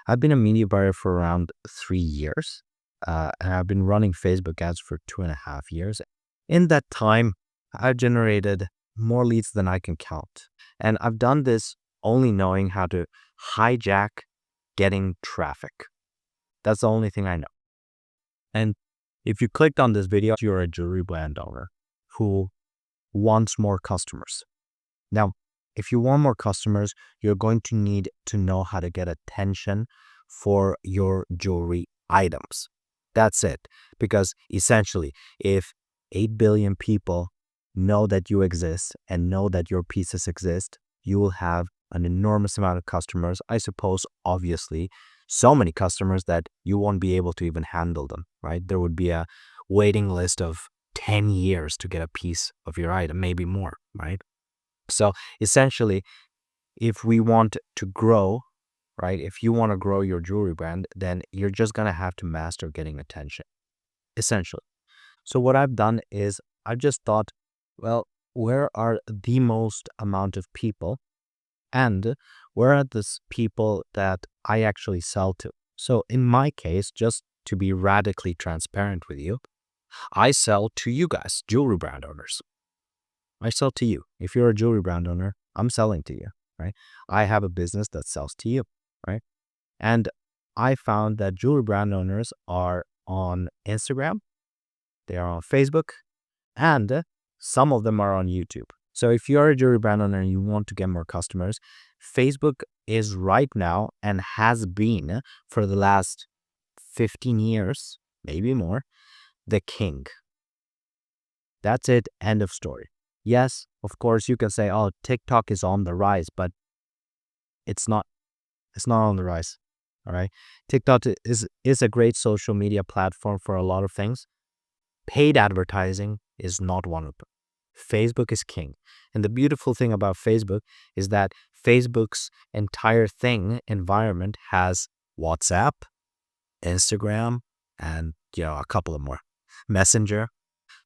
I've been a media buyer for around 3 years, and I've been running Facebook ads for 2.5 years. In that time, I've generated more leads than I can count. And I've done this only knowing how to hijack getting traffic. That's the only thing I know. And if you clicked on this video, you're a jewelry brand owner who wants more customers. Now, if you want more customers, you're going to need to know how to get attention for your jewelry items. That's it. Because essentially, if 8 billion people know that you exist and know that your pieces exist, you will have an enormous amount of customers. I suppose, obviously, so many customers that you won't be able to even handle them, right? There would be a waiting list of 10 years to get a piece of your item, maybe more, right? So essentially, if we want to grow, right? If you want to grow your jewelry brand, then you're just going to have to master getting attention, essentially. So what I've done is I've just thought, well, where are the most amount of people and where are the people that I actually sell to? So in my case, just to be radically transparent with you, I sell to you guys, jewelry brand owners. I sell to you. If you're a jewelry brand owner, I'm selling to you, right? I have a business that sells to you, right? And I found that jewelry brand owners are on Instagram, they are on Facebook, and some of them are on YouTube. So if you're a jewelry brand owner and you want to get more customers, Facebook is right now and has been for the last 15 years, maybe more, the king. That's it. End of story. Yes, of course, you can say, oh, TikTok is on the rise, but it's not. It's not on the rise. All right. TikTok is a great social media platform for a lot of things. Paid advertising is not one of them. Facebook is king. And the beautiful thing about Facebook is that Facebook's entire environment has WhatsApp, Instagram, and a couple of more. Messenger.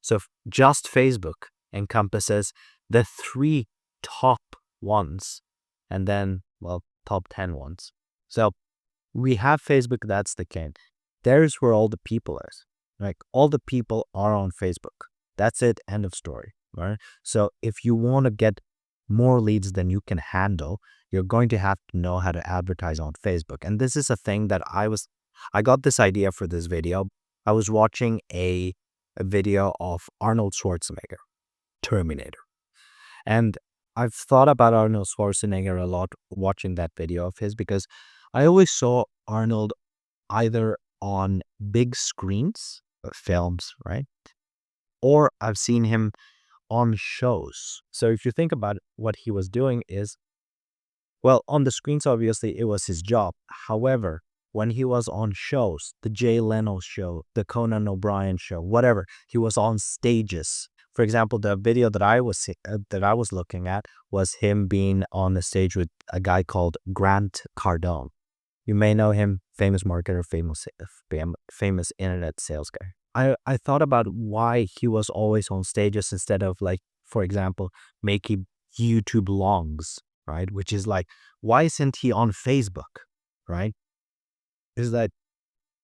So just Facebook encompasses the 3 top ones and then, well, top 10 ones. So we have Facebook, that's the king. There's where all the people is. Like all the people are on Facebook. That's it, end of story, right? So if you want to get more leads than you can handle, you're going to have to know how to advertise on Facebook. And this is a thing that I got this idea for this video. I was watching a video of Arnold Schwarzenegger, Terminator. And I've thought about Arnold Schwarzenegger a lot watching that video of his because I always saw Arnold either on big screens, films, right? Or I've seen him on shows. So if you think about it, what he was doing is, well, on the screens, obviously, it was his job. However, when he was on shows, the Jay Leno show, the Conan O'Brien show, whatever, he was on stages. For example, the video that I was looking at was him being on the stage with a guy called Grant Cardone. You may know him, famous marketer, famous internet sales guy. I thought about why he was always on stages instead of, like, for example, making YouTube longs, right? Which is like, why isn't he on Facebook, right? Is that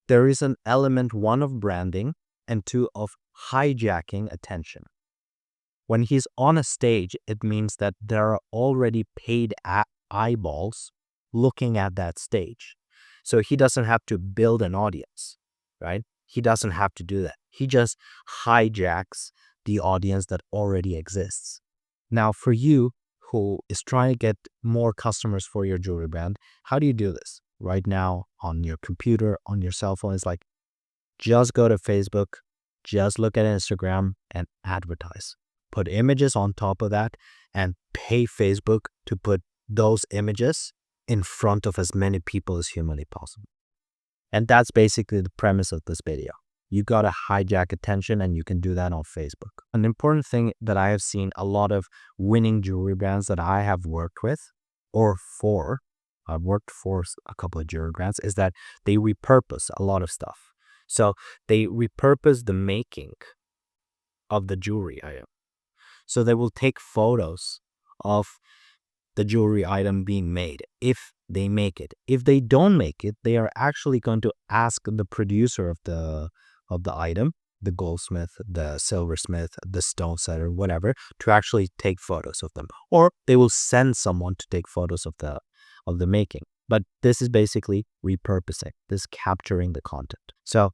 there is an element, one, of branding and two, of hijacking attention. When he's on a stage, it means that there are already paid eyeballs looking at that stage. So he doesn't have to build an audience, right? He doesn't have to do that. He just hijacks the audience that already exists. Now, for you who is trying to get more customers for your jewelry brand, how do you do this? Right now on your computer, on your cell phone, it's like, just go to Facebook, just look at Instagram and advertise. Put images on top of that and pay Facebook to put those images in front of as many people as humanly possible. And that's basically the premise of this video. You got to hijack attention, and you can do that on Facebook. An important thing that I have seen a lot of winning jewelry brands that I have worked with I've worked for a couple of jewelry brands, is that they repurpose a lot of stuff. So they repurpose the making of the jewelry item. So they will take photos of the jewelry item being made. If they make it. If they don't make it, they are actually going to ask the producer of the item, the goldsmith, the silversmith, the stone setter, whatever, to actually take photos of them. Or they will send someone to take photos of the making. But this is basically repurposing, this capturing the content. So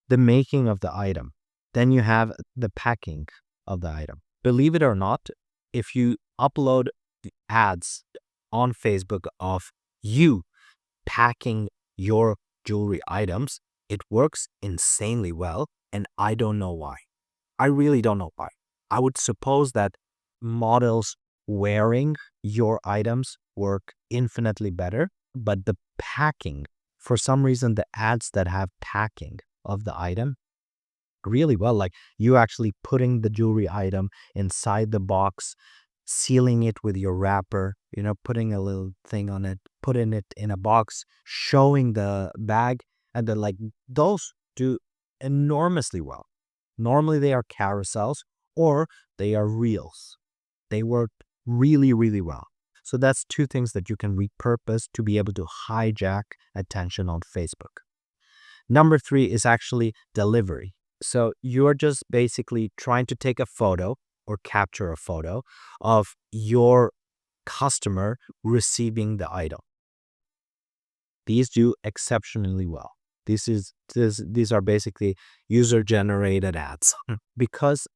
the making of the item, then you have the packing of the item. Believe it or not, if you upload ads on Facebook of you packing your jewelry items, it works insanely well, and I don't know why. I really don't know why. I would suppose that models wearing your items work infinitely better, but the packing, for some reason, the ads that have packing of the item really well, like you actually putting the jewelry item inside the box, sealing it with your wrapper, putting a little thing on it, putting it in a box, showing the bag, and then like those do enormously well. Normally they are carousels or they are reels. They work really, really well. So that's two things that you can repurpose to be able to hijack attention on Facebook. Number 3 is actually delivery. So you're just basically trying to take a photo or capture a photo of your customer receiving the item. These do exceptionally well. These are basically user-generated ads. Because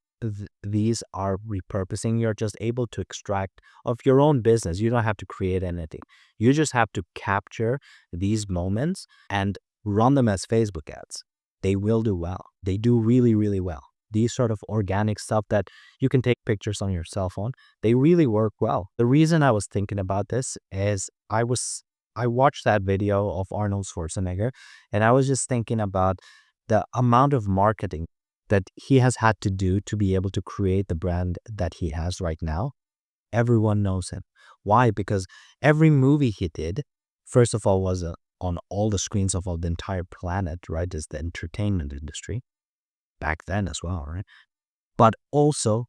these are repurposing, you're just able to extract of your own business. You don't have to create anything. You just have to capture these moments and run them as Facebook ads. They will do well. They do really, really well. These sort of organic stuff that you can take pictures on your cell phone, they really work well. The reason I was thinking about this is I watched that video of Arnold Schwarzenegger, and I was just thinking about the amount of marketing that he has had to do to be able to create the brand that he has right now. Everyone knows him. Why? Because every movie he did, first of all, was on all the screens of the entire planet, right? Is the entertainment industry back then as well, right? But also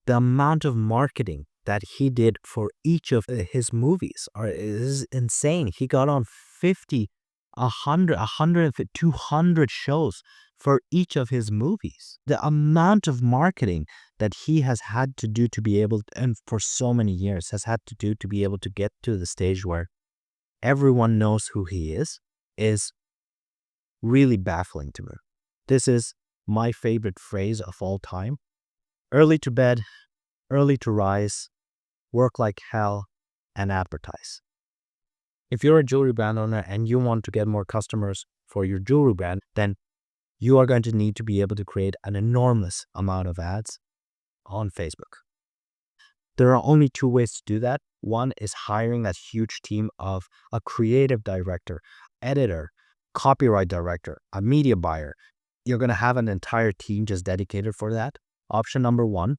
the amount of marketing that he did for each of his movies is insane. He got on 50, 100, 150, 200 shows for each of his movies. The amount of marketing that he has had to do to be able to, and for so many years has had to do to be able to get to the stage where everyone knows who he is really baffling to me. This is my favorite phrase of all time. Early to bed, early to rise, work like hell, and advertise. If you're a jewelry brand owner and you want to get more customers for your jewelry brand, then you are going to need to be able to create an enormous amount of ads on Facebook. There are only 2 ways to do that. One is hiring a huge team of a creative director, editor, copyright director, a media buyer. You're going to have an entire team just dedicated for that. Option number 1.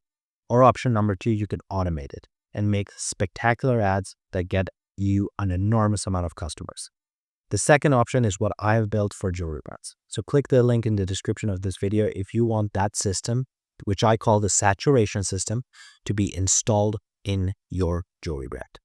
Or option number 2, you can automate it and make spectacular ads that get you an enormous amount of customers. The second option is what I've built for jewelry brands. So click the link in the description of this video if you want that system, which I call the saturation system, to be installed in your jewelry brand.